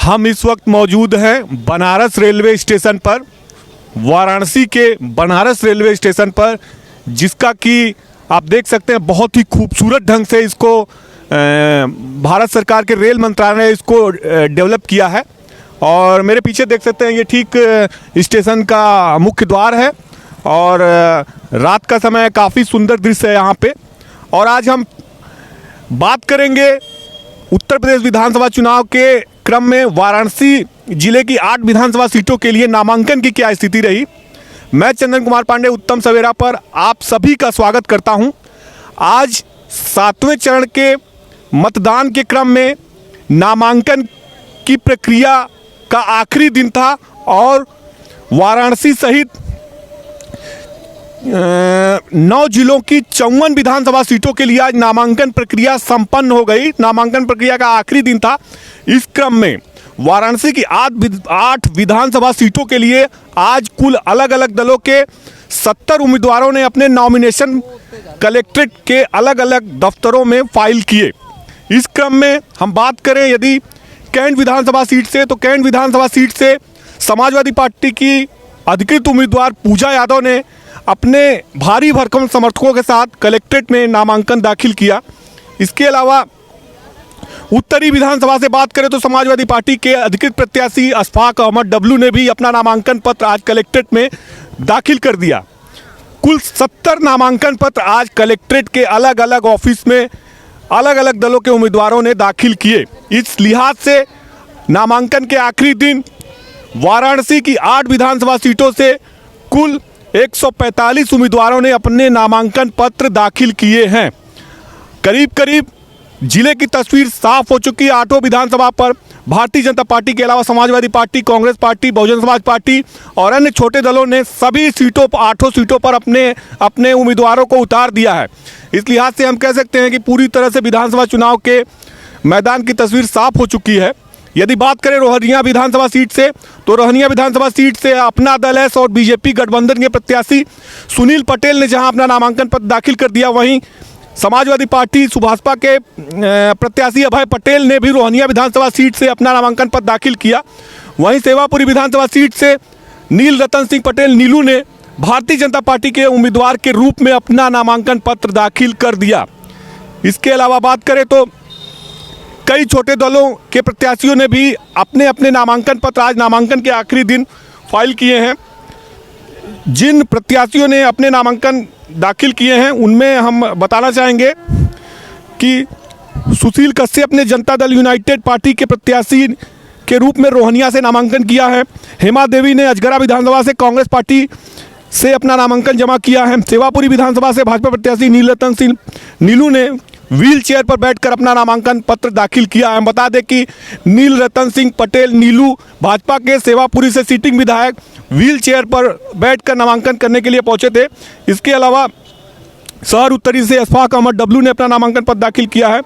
हम इस वक्त मौजूद हैं बनारस रेलवे स्टेशन पर, वाराणसी के बनारस रेलवे स्टेशन पर, जिसका कि आप देख सकते हैं बहुत ही खूबसूरत ढंग से इसको भारत सरकार के रेल मंत्रालय ने इसको डेवलप किया है। और मेरे पीछे देख सकते हैं ये ठीक स्टेशन का मुख्य द्वार है और रात का समय काफ़ी सुंदर दृश्य है यहाँ पे। और आज हम बात करेंगे उत्तर प्रदेश विधानसभा चुनाव के क्रम में वाराणसी जिले की 8 विधानसभा सीटों के लिए नामांकन की क्या स्थिति रही। मैं चंदन कुमार पांडे उत्तम सवेरा पर आप सभी का स्वागत करता हूं। आज 7वें चरण के मतदान के क्रम में नामांकन की प्रक्रिया का आखिरी दिन था और वाराणसी सहित 9 जिलों की 54 विधानसभा सीटों के लिए आज नामांकन प्रक्रिया संपन्न हो गई। नामांकन प्रक्रिया का आखिरी दिन था। इस क्रम में वाराणसी की 8 विधानसभा सीटों के लिए आज कुल अलग अलग दलों के 70 उम्मीदवारों ने अपने नॉमिनेशन कलेक्ट्रेट के अलग अलग दफ्तरों में फाइल किए। इस क्रम में हम बात करें यदि कैंट विधानसभा सीट से, तो कैंट विधानसभा सीट से समाजवादी पार्टी की अधिकृत उम्मीदवार पूजा यादव ने अपने भारी भरकम समर्थकों के साथ कलेक्ट्रेट में नामांकन दाखिल किया। इसके अलावा उत्तरी विधानसभा से बात करें तो समाजवादी पार्टी के अधिकृत प्रत्याशी अशफाक अहमद डब्लू ने भी अपना नामांकन पत्र आज कलेक्ट्रेट में दाखिल कर दिया। कुल 70 नामांकन पत्र आज कलेक्ट्रेट के अलग अलग ऑफिस में अलग अलग दलों के उम्मीदवारों ने दाखिल किए। इस लिहाज से नामांकन के आखिरी दिन वाराणसी की 8 विधानसभा सीटों से कुल 145 उम्मीदवारों ने अपने नामांकन पत्र दाखिल किए हैं। करीब करीब जिले की तस्वीर साफ हो चुकी है। 8 विधानसभा पर भारतीय जनता पार्टी के अलावा Samajwadi party, Congress party, Bahujan Samaj party और अन्य छोटे दलों ने सभी सीटों पर 8 सीटों पर अपने उम्मीदवारों को उतार दिया है। इस लिहाज से हम कह सकते हैं कि पूरी तरह से विधानसभा चुनाव के मैदान की तस्वीर साफ हो चुकी है। यदि बात करें रोहनिया विधानसभा सीट से, तो रोहनिया विधानसभा सीट से अपना दल एस और बीजेपी गठबंधन के प्रत्याशी सुनील पटेल ने जहां अपना नामांकन पत्र दाखिल कर दिया, वहीं समाजवादी पार्टी सुभाषपा के प्रत्याशी अभय पटेल ने भी रोहनिया विधानसभा सीट से अपना नामांकन पत्र दाखिल किया। वहीं सेवापुरी विधानसभा सीट से नील रतन सिंह पटेल नीलू ने भारतीय जनता पार्टी के उम्मीदवार के रूप में अपना नामांकन पत्र दाखिल कर दिया। इसके अलावा बात करें तो कई छोटे दलों के प्रत्याशियों ने भी अपने अपने नामांकन पत्र आज नामांकन के आखिरी दिन फाइल किए हैं। जिन प्रत्याशियों ने अपने नामांकन दाखिल किए हैं उनमें हम बताना चाहेंगे कि सुशील कश्यप ने जनता दल यूनाइटेड पार्टी के प्रत्याशी के रूप में रोहनिया से नामांकन किया है। हेमा देवी ने अजगरा विधानसभा से कांग्रेस पार्टी से अपना नामांकन जमा किया है। सेवापुरी विधानसभा से भाजपा प्रत्याशी नील रतन सिंह नीलू ने व्हील चेयर पर बैठकर अपना नामांकन पत्र दाखिल किया है। हम बता दें कि नील रतन सिंह पटेल नीलू भाजपा के सेवापुरी से सिटिंग विधायक व्हील चेयर पर बैठकर नामांकन करने के लिए पहुंचे थे। इसके अलावा शहर उत्तरी से अशफाक अहमद डब्लू ने अपना नामांकन पत्र दाखिल किया है।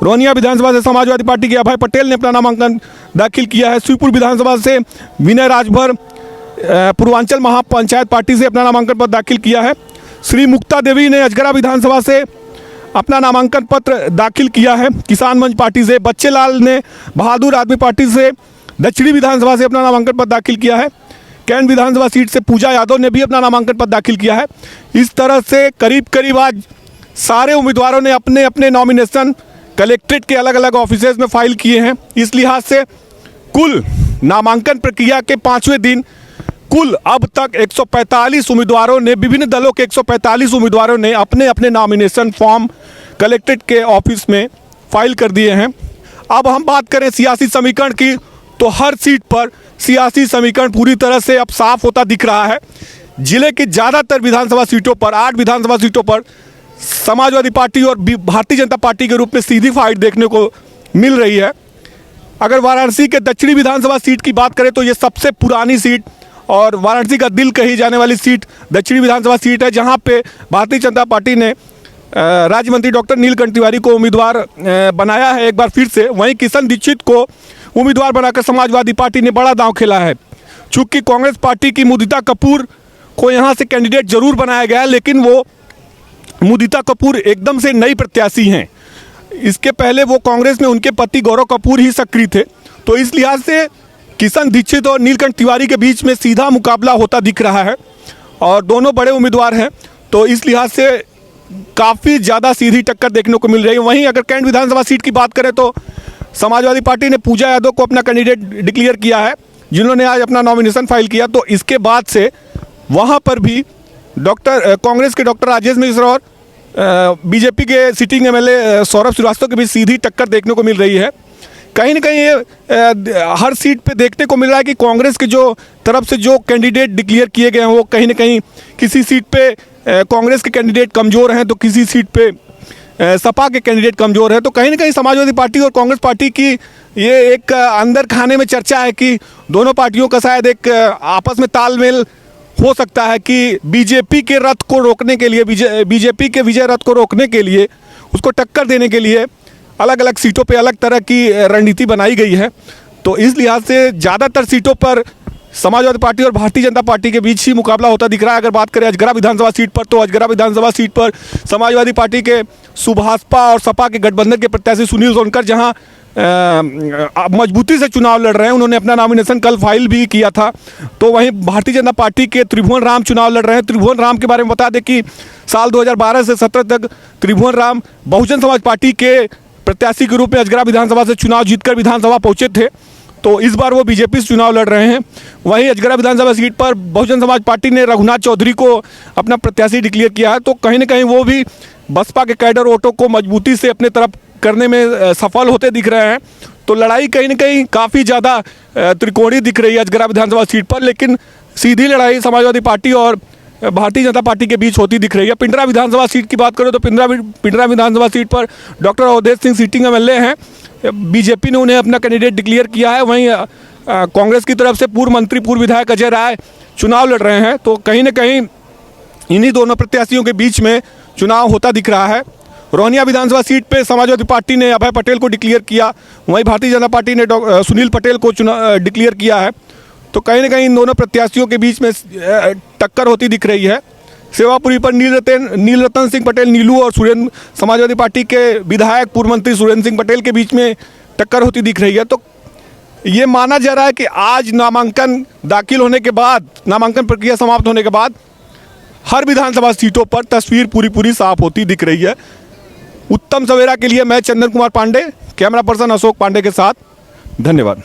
रोहनिया विधानसभा से समाजवादी पार्टी के अभय पटेल ने अपना नामांकन दाखिल किया है। शिवपुर विधानसभा से विनय राजभर पूर्वांचल महापंचायत पार्टी से अपना नामांकन पत्र दाखिल किया है। श्री मुक्ता देवी ने अजगरा विधानसभा से अपना नामांकन पत्र दाखिल किया है। किसान मंच पार्टी से बच्चे लाल ने बहादुर आदमी पार्टी से दक्षिणी विधानसभा से अपना नामांकन पत्र दाखिल किया है। कैंट विधानसभा सीट से पूजा यादव ने भी अपना नामांकन पत्र दाखिल किया है। इस तरह से करीब करीब आज सारे उम्मीदवारों ने अपने अपने नॉमिनेशन कलेक्ट्रेट के अलग अलग ऑफिसेज में फाइल किए हैं। इस लिहाज से कुल नामांकन प्रक्रिया के 5वें दिन कुल अब तक 145 उम्मीदवारों ने, विभिन्न दलों के 145 उम्मीदवारों ने अपने अपने नॉमिनेशन फॉर्म कलेक्ट्रेट के ऑफिस में फाइल कर दिए हैं। अब हम बात करें सियासी समीकरण की, तो हर सीट पर सियासी समीकरण पूरी तरह से अब साफ होता दिख रहा है। जिले की ज़्यादातर विधानसभा सीटों पर, 8 विधानसभा सीटों पर समाजवादी पार्टी और भारतीय जनता पार्टी के रूप में सीधी फाइट देखने को मिल रही है। अगर वाराणसी के दक्षिणी विधानसभा सीट की बात करें तो ये सबसे पुरानी सीट और वाराणसी का दिल कही जाने वाली सीट दक्षिणी विधानसभा सीट है, जहां पे भारतीय जनता पार्टी ने राज्य मंत्री डॉक्टर नीलकंठ तिवारी को उम्मीदवार बनाया है एक बार फिर से। वहीं किशन दीक्षित को उम्मीदवार बनाकर समाजवादी पार्टी ने बड़ा दांव खेला है। चूंकि कांग्रेस पार्टी की मुदिता कपूर को यहां से कैंडिडेट जरूर बनाया गया है, लेकिन वो मुदिता कपूर एकदम से नई प्रत्याशी हैं। इसके पहले वो कांग्रेस में उनके पति गौरव कपूर ही सक्रिय थे। तो इस लिहाज से किशन दीक्षित और नीलकंठ तिवारी के बीच में सीधा मुकाबला होता दिख रहा है और दोनों बड़े उम्मीदवार हैं, तो इस लिहाज से काफ़ी ज़्यादा सीधी टक्कर देखने को मिल रही है। वहीं अगर कैंट विधानसभा सीट की बात करें तो समाजवादी पार्टी ने पूजा यादव को अपना कैंडिडेट डिक्लेयर किया है, जिन्होंने आज अपना नॉमिनेशन फाइल किया। तो इसके बाद से वहाँ पर भी कांग्रेस के डॉक्टर राजेश मिश्र और बीजेपी के सिटिंग एमएलए सौरभ श्रीवास्तव के बीच सीधी टक्कर देखने को मिल रही है। कहीं ना कहीं ये हर सीट पे देखने को मिल रहा है कि कांग्रेस के जो तरफ से जो कैंडिडेट डिक्लेयर किए गए हैं वो कहीं ना कहीं किसी सीट पे कांग्रेस के कैंडिडेट कमज़ोर हैं तो किसी सीट पे सपा के कैंडिडेट कमज़ोर हैं। तो कहीं ना कहीं समाजवादी पार्टी और कांग्रेस पार्टी की ये एक अंदर खाने में चर्चा है कि दोनों पार्टियों का शायद एक आपस में तालमेल हो सकता है कि बीजेपी के रथ को रोकने के लिए, बीजेपी के विजय रथ को रोकने के लिए, उसको टक्कर देने के लिए अलग अलग सीटों पे अलग तरह की रणनीति बनाई गई है। तो इस लिहाज से ज़्यादातर सीटों पर समाजवादी पार्टी और भारतीय जनता पार्टी के बीच ही मुकाबला होता दिख रहा है। अगर बात करें अजगरा विधानसभा सीट पर, तो अजगरा विधानसभा सीट पर समाजवादी पार्टी के सुभाषपा और सपा के गठबंधन के प्रत्याशी सुनील सोनकर जहां मजबूती से चुनाव लड़ रहे हैं, उन्होंने अपना नॉमिनेशन कल फाइल भी किया था। तो वहीं भारतीय जनता पार्टी के त्रिभुवन राम चुनाव लड़ रहे हैं। त्रिभुवन राम के बारे में बता दें कि साल 2012 से 17 तक त्रिभुवन राम बहुजन समाज पार्टी के प्रत्याशी के रूप में अजगरा विधानसभा से चुनाव जीतकर विधानसभा पहुंचे थे। तो इस बार वो बीजेपी से चुनाव लड़ रहे हैं। वहीं अजगरा विधानसभा सीट पर बहुजन समाज पार्टी ने रघुनाथ चौधरी को अपना प्रत्याशी डिक्लेयर किया है। तो कहीं ना कहीं वो भी बसपा के कैडर वोटों को मजबूती से अपने तरफ करने में सफल होते दिख रहे हैं। तो लड़ाई कहीं ना कहीं काफ़ी ज़्यादा त्रिकोणीय दिख रही है अजगरा विधानसभा सीट पर, लेकिन सीधी लड़ाई समाजवादी पार्टी और भारतीय जनता पार्टी के बीच होती दिख रही है। पिंडरा विधानसभा सीट की बात करें तो पिंडरा विधानसभा सीट पर doctor Avdhesh Singh sitting MLA हैं। बीजेपी ने उन्हें अपना कैंडिडेट डिक्लेयर किया है। वहीं कांग्रेस की तरफ से पूर्व मंत्री पूर्व विधायक अजय राय चुनाव लड़ रहे हैं। तो कहीं ना कहीं इन्हीं दोनों प्रत्याशियों के बीच में चुनाव होता दिख रहा है। रोहनिया विधानसभा सीट पे समाजवादी पार्टी ने अभय पटेल को डिक्लेयर किया, वहीं भारतीय जनता पार्टी ने सुनील पटेल को डिक्लेयर किया है। तो कहीं ना कहीं इन दोनों प्रत्याशियों के बीच में टक्कर होती दिख रही है। सेवापुरी पर नीलरतन सिंह पटेल नीलू और समाजवादी पार्टी के विधायक पूर्व मंत्री सुरेंद्र सिंह पटेल के बीच में टक्कर होती दिख रही है। तो ये माना जा रहा है कि आज नामांकन दाखिल होने के बाद, नामांकन प्रक्रिया समाप्त होने के बाद हर विधानसभा सीटों पर तस्वीर पूरी साफ होती दिख रही है। उत्तम सवेरा के लिए मैं चंदन कुमार पांडे, कैमरा पर्सन अशोक पांडे के साथ, धन्यवाद।